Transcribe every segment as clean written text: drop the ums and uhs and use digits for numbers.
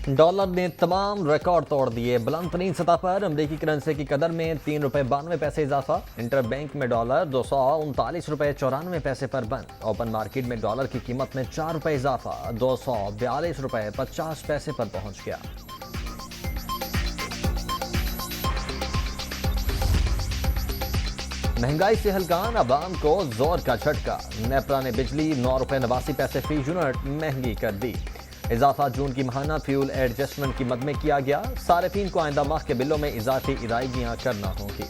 Dollar نے تمام record توڑ دیے، بلند ترین سطح پر امریکی کرنسی کی قدر میں ₹3.92 اضافہ، انٹر بینک میں ڈالر $239.94 پر بند، اوپن مارکیٹ میں ڈالر کی قیمت میں ₹4 اضافہ، $242.50 پر پہنچ گیا۔ مہنگائی سے ہلکان، عوام کو زور کا جھٹکا، نیپرا نے بجلی ₹9.89 فی یونٹ مہنگی کر دی، اضافہ جون کی ماہانہ فیول ایڈجسٹمنٹ کی مد میں کیا گیا، صارفین کو آئندہ ماہ کے بلوں میں اضافی ادائیگیاں کرنا ہوں گی۔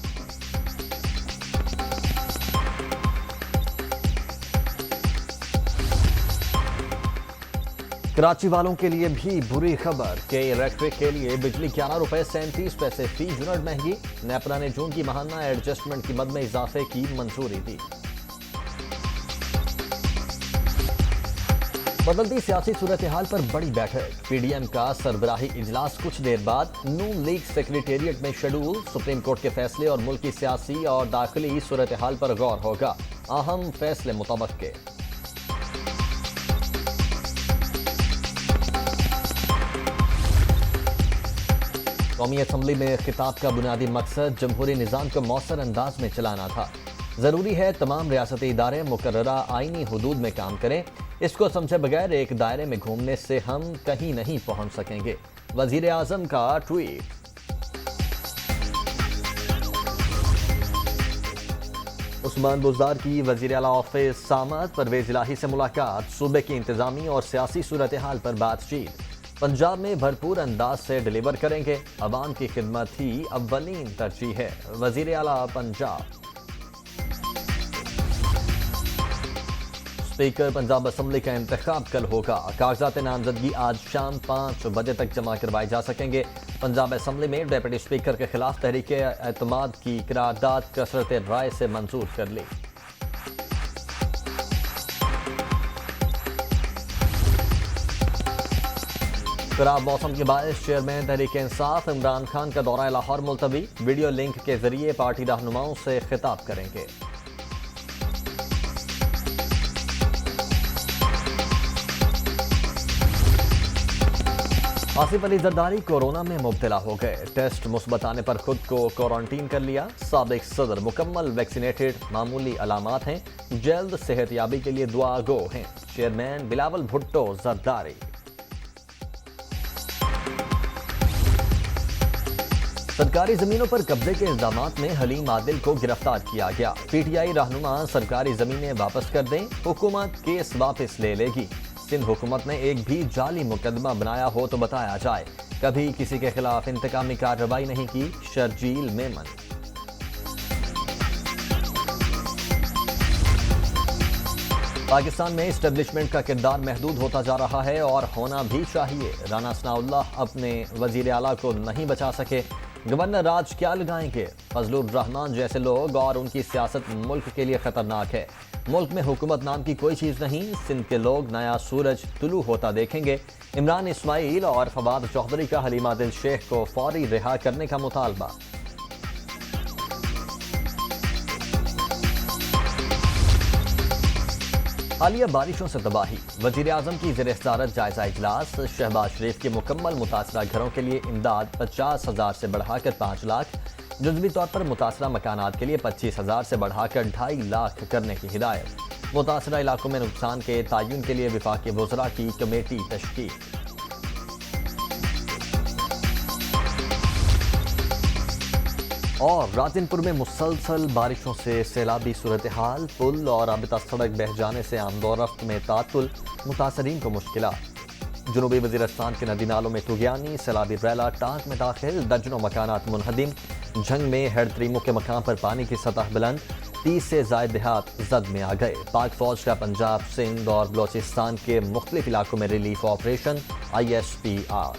کراچی والوں کے لیے بھی بری خبر کہ الیکٹرک کے لیے بجلی ₹11.37 فی یونٹ مہنگی، نیپرا نے جون کی ماہانہ ایڈجسٹمنٹ کی مد میں اضافے کی منظوری دی۔ بدلتی سیاسی صورتحال پر بڑی بیٹھک، پی ڈی ایم کا سربراہی اجلاس کچھ دیر بعد، نون لیگ سیکریٹریٹ میں شیڈول، سپریم کورٹ کے فیصلے اور ملک کی سیاسی اور داخلی صورتحال پر غور ہوگا، اہم فیصلے متوقع۔ قومی اسمبلی میں خطاب کا بنیادی مقصد جمہوری نظام کو مؤثر انداز میں چلانا تھا، ضروری ہے تمام ریاستی ادارے مقررہ آئینی حدود میں کام کریں، اس کو سمجھے بغیر ایک دائرے میں گھومنے سے ہم کہیں نہیں پہنچ سکیں گے، وزیر اعظم کا ٹویٹ۔ عثمان بزدار کی وزیر اعلیٰ آفس سامت پرویز الہی سے ملاقات، صوبے کی انتظامی اور سیاسی صورتحال پر بات چیت، پنجاب میں بھرپور انداز سے ڈیلیور کریں گے، عوام کی خدمت ہی اولین ترجیح ہے، وزیر اعلیٰ پنجاب۔ اسپیکر پنجاب اسمبلی کا انتخاب کل ہوگا، کاغذات نامزدگی آج شام 5 بجے تک جمع کروائے جا سکیں گے۔ پنجاب اسمبلی میں ڈپٹی اسپیکر کے خلاف تحریک اعتماد کی قرارداد کثرت رائے سے منظور کر لی۔ خراب موسم کے باعث چیئرمین تحریک انصاف عمران خان کا دورہ لاہور ملتوی، ویڈیو لنک کے ذریعے پارٹی رہنماؤں سے خطاب کریں گے۔ آصف علی زرداری کورونا میں مبتلا ہو گئے، ٹیسٹ مثبت آنے پر خود کو کوارنٹین کر لیا، سابق صدر مکمل ویکسینیٹڈ، معمولی علامات ہیں، جلد صحت یابی کے لیے دعا گو ہیں، چیئرمین بلاول بھٹو زرداری۔ سرکاری زمینوں پر قبضے کے الزامات میں حلیم عادل کو گرفتار کیا گیا، پی ٹی آئی رہنما سرکاری زمینیں واپس کر دیں، حکومت کیس واپس لے لے گی، سندھ حکومت نے ایک بھی جعلی مقدمہ بنایا ہو تو بتایا جائے، کبھی کسی کے خلاف انتقامی کارروائی نہیں کی، شرجیل میمن۔ پاکستان میں اسٹیبلشمنٹ کا کردار محدود ہوتا جا رہا ہے اور ہونا بھی چاہیے، رانا ثناء اللہ اپنے وزیر اعلیٰ کو نہیں بچا سکے، گورنر راج کیا لگائیں گے، فضل الرحمان جیسے لوگ اور ان کی سیاست ملک کے لیے خطرناک ہے، ملک میں حکومت نام کی کوئی چیز نہیں، سندھ کے لوگ نیا سورج طلوع ہوتا دیکھیں گے، عمران اسماعیل اور فواد چوہدری کا حلیم عادل شیخ کو فوری رہا کرنے کا مطالبہ۔ حالیہ بارشوں سے تباہی، وزیر اعظم کی زیر صدارت جائزہ اجلاس، شہباز شریف کے مکمل متاثرہ گھروں کے لیے امداد 50,000 سے بڑھا کر 5 لاکھ، جزوی طور پر متاثرہ مکانات کے لیے 25,000 سے بڑھا کر 2.5 لاکھ کرنے کی ہدایت، متاثرہ علاقوں میں نقصان کے تعین کے لیے وفاقی وزراء کی کمیٹی تشکیل۔ اور راجن پور میں مسلسل بارشوں سے سیلابی صورتحال، پل اور رابطہ سڑک بہہ جانے سے آمد و رفت میں تعطل، متاثرین کو مشکلات، جنوبی وزیرستان کے ندی نالوں میں طغیانی، سیلابی ریلا ٹانک میں داخل، درجنوں مکانات منہدم، جھنگ میں ہیڈ تریمو کے مقام پر پانی کی سطح بلند، 30 سے زائد دیہات زد میں آ گئے، پاک فوج کا پنجاب، سندھ اور بلوچستان کے مختلف علاقوں میں ریلیف آپریشن، ISPR۔